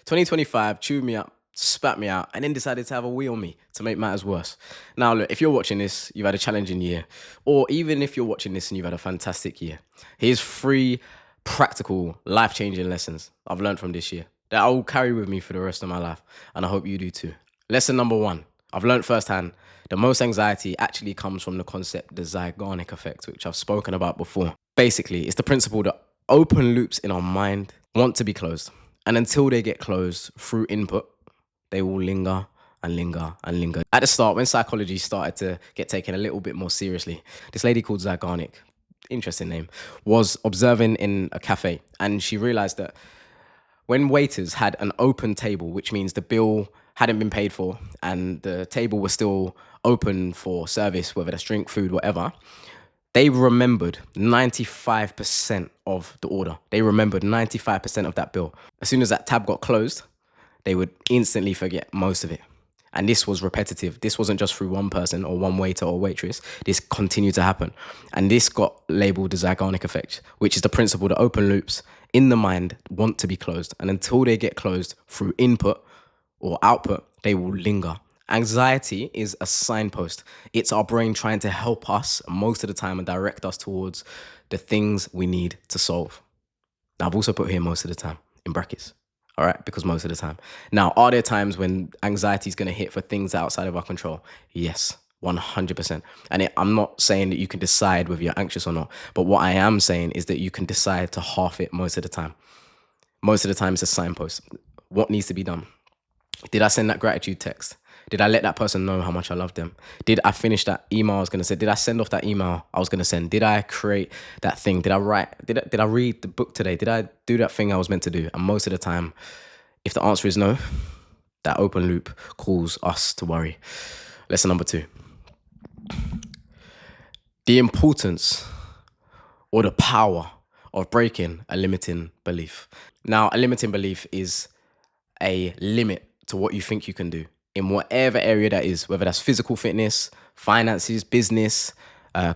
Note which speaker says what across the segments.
Speaker 1: 2025 chewed me up, spat me out, and then decided to have a wee on me to make matters worse. Now, look, if you're watching this, you've had a challenging year, or even if you're watching this and you've had a fantastic year, here's three practical, life changing lessons I've learned from this year that I will carry with me for the rest of my life, and I hope you do too. Lesson number one, I've learned firsthand the most anxiety actually comes from the concept, the Zeigarnik effect, which I've spoken about before. Basically, it's the principle that open loops in our mind want to be closed. And until they get closed through input, they will linger and linger and linger. At the start, when psychology started to get taken a little bit more seriously, this lady called Zeigarnik, interesting name, was observing in a cafe, and she realized that when waiters had an open table, which means the bill hadn't been paid for and the table was still open for service, whether that's drink, food, whatever, they remembered 95% of the order. They remembered 95% of that bill. As soon as that tab got closed, they would instantly forget most of it. And this was repetitive. This wasn't just through one person or one waiter or waitress. This continued to happen. And this got labeled the Zeigarnik effect, which is the principle that open loops in the mind want to be closed. And until they get closed through input or output, they will linger. Anxiety is a signpost. It's our brain trying to help us most of the time and direct us towards the things we need to solve. Now, I've also put here most of the time in brackets. All right, because most of the time. Now, are there times when anxiety is going to hit for things outside of our control? Yes, 100%. And I'm not saying that you can decide whether you're anxious or not, but what I am saying is that you can decide to half it most of the time. Most of the time, it's a signpost. What needs to be done? Did I send that gratitude text? Did I let that person know how much I love them? Did I finish that email I was going to send? Did I send off that email I was going to send? Did I create that thing? Did I write? Did I read the book today? Did I do that thing I was meant to do? And most of the time, if the answer is no, that open loop calls us to worry. Lesson number two. The importance or the power of breaking a limiting belief. Now, a limiting belief is a limit to what you think you can do in whatever area that is, whether that's physical fitness, finances, business,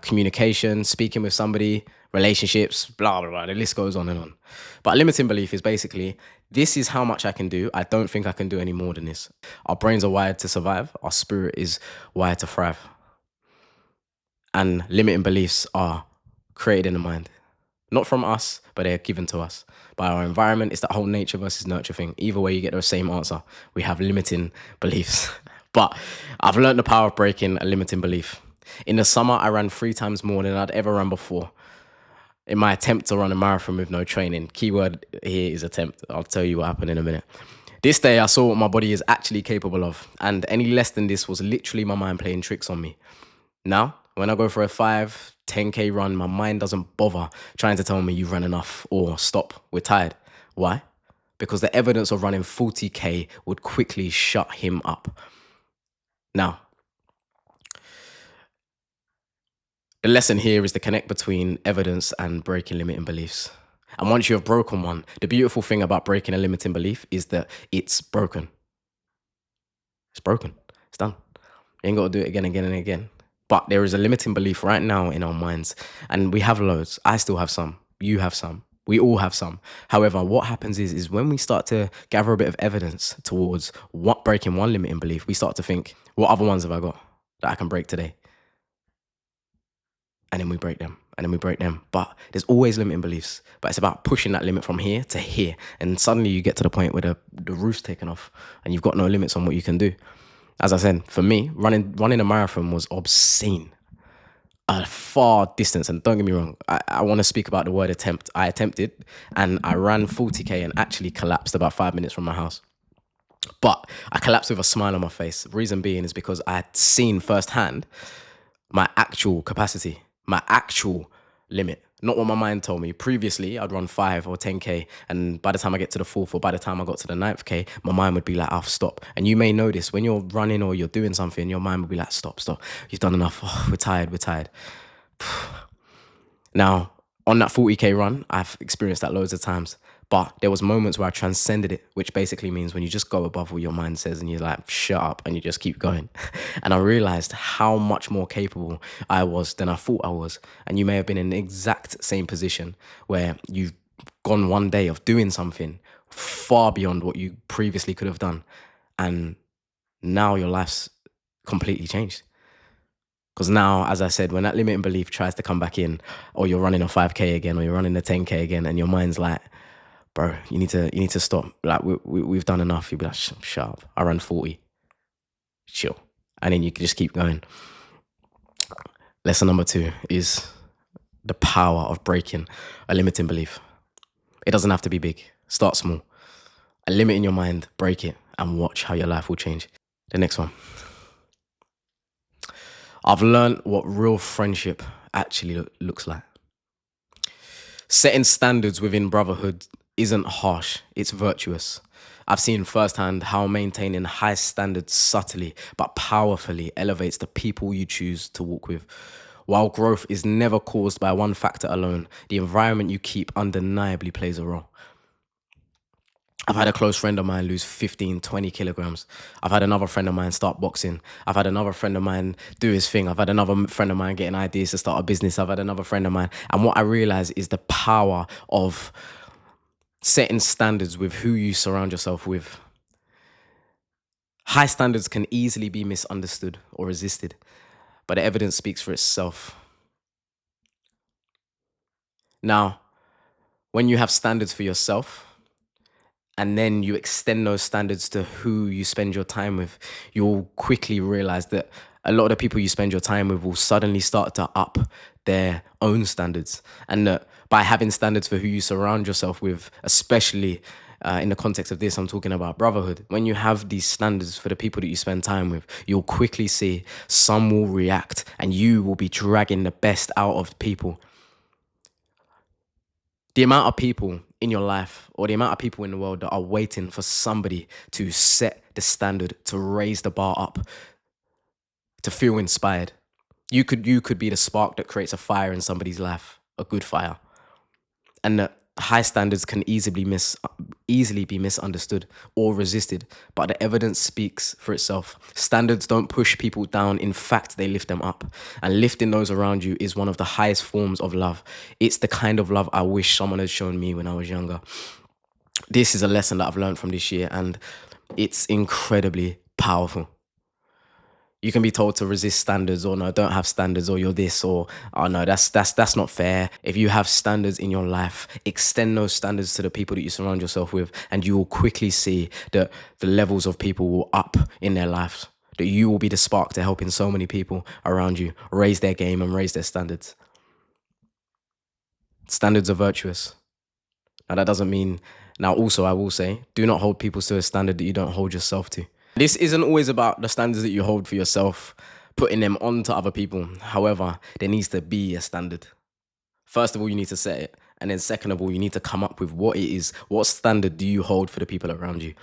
Speaker 1: communication, speaking with somebody, relationships, blah, blah, blah. The list goes on and on. But a limiting belief is basically, this is how much I can do. I don't think I can do any more than this. Our brains are wired to survive. Our spirit is wired to thrive. And limiting beliefs are created in the mind. Not from us, but they're given to us by our environment. It's that whole nature versus nurture thing. Either way, you get the same answer. We have limiting beliefs. But I've learned the power of breaking a limiting belief. In the summer, I ran 3 times more than I'd ever run before in my attempt to run a marathon with no training. Keyword here is attempt. I'll tell you what happened in a minute. This day, I saw what my body is actually capable of. And any less than this was literally my mind playing tricks on me. Now, when I go for a 5, 10K run, my mind doesn't bother trying to tell me you've run enough or stop, we're tired. Why? Because the evidence of running 40K would quickly shut him up. Now, the lesson here is the connect between evidence and breaking limiting beliefs. And once you have broken one, the beautiful thing about breaking a limiting belief is that it's broken. It's broken. It's done. You ain't got to do it again, again, and again. But there is a limiting belief right now in our minds. And we have loads. I still have some. You have some. We all have some. However, what happens is when we start to gather a bit of evidence towards what breaking one limiting belief, we start to think, what other ones have I got that I can break today? And then we break them. And then we break them. But there's always limiting beliefs. But it's about pushing that limit from here to here. And suddenly you get to the point where the roof's taken off and you've got no limits on what you can do. As I said, for me, running a marathon was obscene. A far distance. And don't get me wrong, I want to speak about the word attempt. I attempted and I ran 40K and actually collapsed about 5 minutes from my house. But I collapsed with a smile on my face. Reason being is because I had seen firsthand my actual capacity, my actual limit. Not what my mind told me. Previously, I'd run 5 or 10K, and by the time I get to the 4th or by the time I got to the 9th K, my mind would be like, oh, stop. And you may know this, when you're running or you're doing something, your mind would be like, stop. You've done enough. Oh, we're tired. Now, on that 40K run, I've experienced that loads of times. But there was moments where I transcended it, which basically means when you just go above what your mind says and you're like, shut up, and you just keep going. And I realized how much more capable I was than I thought I was. And you may have been in the exact same position where you've gone one day of doing something far beyond what you previously could have done. And now your life's completely changed. Because now, as I said, when that limiting belief tries to come back in, or you're running a 5K again, or you're running a 10K again, and your mind's like, bro, you need to stop. Like we've done enough. You'll be like, shut up. I ran 40. Chill. And then you can just keep going. Lesson number 2 is the power of breaking a limiting belief. It doesn't have to be big. Start small. A limit in your mind, break it, and watch how your life will change. The next one. I've learned what real friendship actually looks like. Setting standards within brotherhood isn't harsh, it's virtuous. I've seen firsthand how maintaining high standards subtly but powerfully elevates the people you choose to walk with. While growth is never caused by one factor alone, the environment you keep undeniably plays a role. I've had a close friend of mine lose 15, 20 kilograms. I've had another friend of mine start boxing. I've had another friend of mine do his thing. I've had another friend of mine getting ideas to start a business. I've had another friend of mine. And what I realize is the power of setting standards with who you surround yourself with. High standards can easily be misunderstood or resisted, but the evidence speaks for itself. Now, when you have standards for yourself, and then you extend those standards to who you spend your time with, you'll quickly realize that a lot of the people you spend your time with will suddenly start to up their own standards. And that by having standards for who you surround yourself with, especially in the context of this, I'm talking about brotherhood. When you have these standards for the people that you spend time with, you'll quickly see some will react and you will be dragging the best out of people. The amount of people in your life or the amount of people in the world that are waiting for somebody to set the standard, to raise the bar up, to feel inspired. You could be the spark that creates a fire in somebody's life, a good fire. And that high standards can easily be misunderstood or resisted, but the evidence speaks for itself. Standards don't push people down. In fact, they lift them up. And lifting those around you is one of the highest forms of love. It's the kind of love I wish someone had shown me when I was younger. This is a lesson that I've learned from this year, and it's incredibly powerful. You can be told to resist standards, or no, don't have standards, or you're this, or oh no, that's not fair. If you have standards in your life, extend those standards to the people that you surround yourself with, and you will quickly see that the levels of people will up in their lives. That you will be the spark to helping so many people around you raise their game and raise their standards. Standards are virtuous. Now that doesn't mean. Now also, I will say, do not hold people to a standard that you don't hold yourself to. This isn't always about the standards that you hold for yourself, putting them onto other people. However, there needs to be a standard. First of all, you need to set it. And then second of all, you need to come up with what it is. What standard do you hold for the people around you?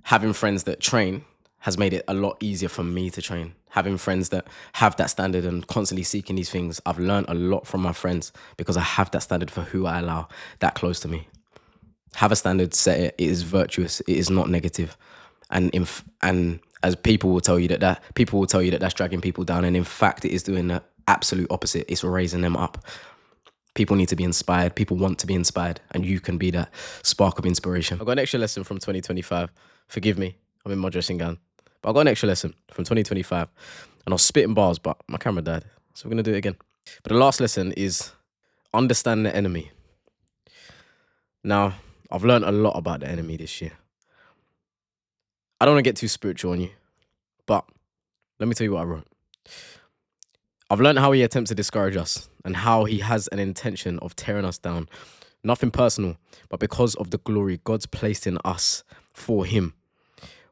Speaker 1: Having friends that train has made it a lot easier for me to train. Having friends that have that standard and constantly seeking these things, I've learned a lot from my friends because I have that standard for who I allow that close to me. Have a standard, set it. It is virtuous. It is not negative. And as people will tell you that's dragging people down, and in fact, it is doing the absolute opposite. It's raising them up. People need to be inspired. People want to be inspired, and you can be that spark of inspiration. I got an extra lesson from 2025. Forgive me, I'm in my dressing gown, but I got an extra lesson from 2025, and I was spitting bars, but my camera died, so we're gonna do it again. But the last lesson is understand the enemy. Now, I've learned a lot about the enemy this year. I don't want to get too spiritual on you, but let me tell you what I wrote. I've learned how he attempts to discourage us and how he has an intention of tearing us down. Nothing personal, but because of the glory God's placed in us for him.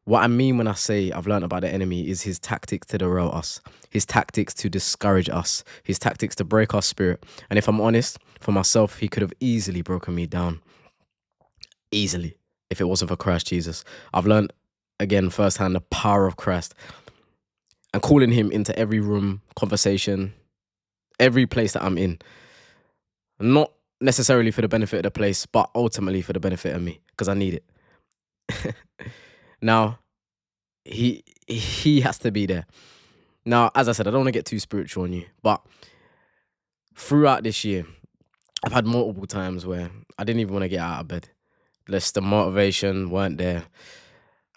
Speaker 1: What I mean when I say I've learned about the enemy is his tactics to derail us, his tactics to discourage us, his tactics to break our spirit. And if I'm honest, for myself, he could have easily broken me down. Easily, if it wasn't for Christ Jesus. I've learned again firsthand the power of Christ and calling him into every room, conversation, every place that I'm in. Not necessarily for the benefit of the place, but ultimately for the benefit of me, because I need it. Now, he has to be there. Now, as I said, I don't want to get too spiritual on you, but throughout this year, I've had multiple times where I didn't even want to get out of bed. The motivation weren't there.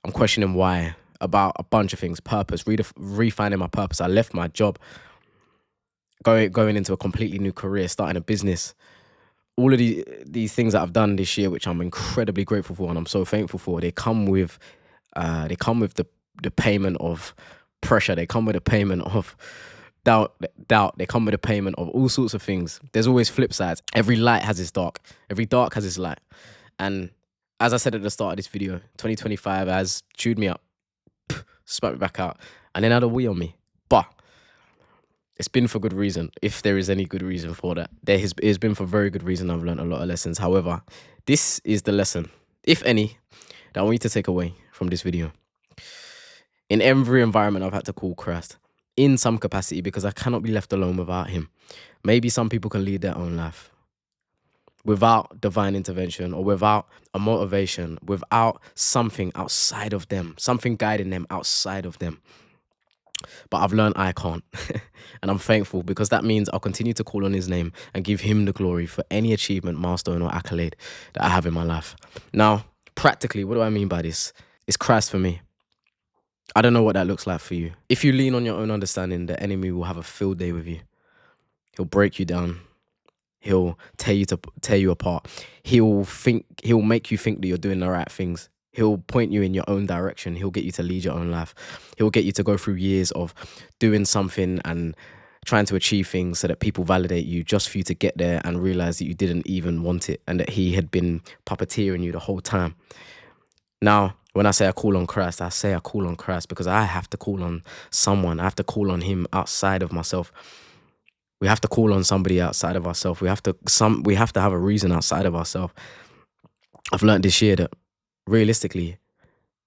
Speaker 1: I'm questioning why about a bunch of things. Purpose, refining my purpose. I left my job, going into a completely new career, starting a business. All of these things that I've done this year, which I'm incredibly grateful for and I'm so thankful for, they come with the payment of pressure. They come with a payment of doubt. They come with a payment of all sorts of things. There's always flip sides. Every light has its dark. Every dark has its light. And as I said at the start of this video, 2025 has chewed me up, spat me back out, and then had a wee on me. But it's been for good reason, if there is any good reason for that. It's been for very good reason. I've learned a lot of lessons. However, this is the lesson, if any, that I want you to take away from this video. In every environment, I've had to call Christ in some capacity because I cannot be left alone without him. Maybe some people can lead their own life without divine intervention or without a motivation, without something outside of them, something guiding them outside of them. But I've learned I can't. And I'm thankful because that means I'll continue to call on his name and give him the glory for any achievement, milestone, or accolade that I have in my life. Now, practically, what do I mean by this? It's Christ for me. I don't know what that looks like for you. If you lean on your own understanding, the enemy will have a field day with you. He'll break you down. He'll tear you apart. He'll make you think that you're doing the right things. He'll point you in your own direction. He'll get you to lead your own life. He'll get you to go through years of doing something and trying to achieve things so that people validate you just for you to get there and realize that you didn't even want it and that he had been puppeteering you the whole time. Now, when I say I call on Christ, I say I call on Christ because I have to call on someone. I have to call on him outside of myself. We have to call on somebody outside of ourselves. We have to have a reason outside of ourselves. I've learned this year that realistically,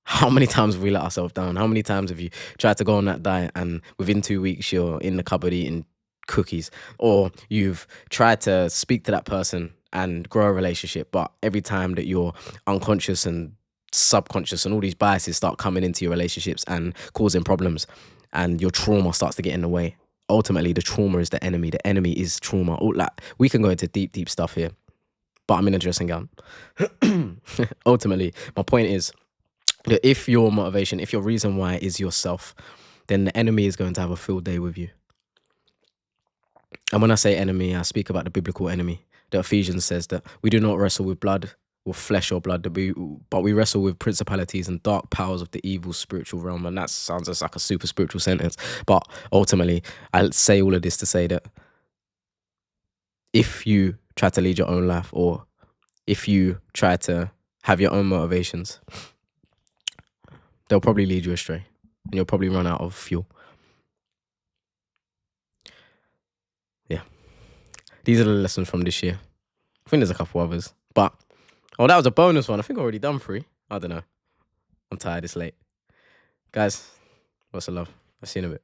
Speaker 1: how many times have we let ourselves down? How many times have you tried to go on that diet and within 2 weeks you're in the cupboard eating cookies? Or you've tried to speak to that person and grow a relationship, but every time that you're unconscious and subconscious and all these biases start coming into your relationships and causing problems and your trauma starts to get in the way. Ultimately, the trauma is the enemy. The enemy is trauma. We can go into deep stuff here, but I'm in a dressing gown. Ultimately, my point is that if your motivation, if your reason why is yourself, then the enemy is going to have a field day with you. And when I say enemy, I speak about the biblical enemy. The Ephesians says that we do not wrestle with blood or flesh or blood, but we wrestle with principalities and dark powers of the evil spiritual realm. And that sounds just like a super spiritual sentence. But ultimately, I say all of this to say that if you try to lead your own life or if you try to have your own motivations, they'll probably lead you astray and you'll probably run out of fuel. Yeah. These are the lessons from this year. I think there's a couple others, but that was a bonus one. I think I've already done 3. I don't know. I'm tired. It's late. Guys, what's the love? I'll see you in a bit.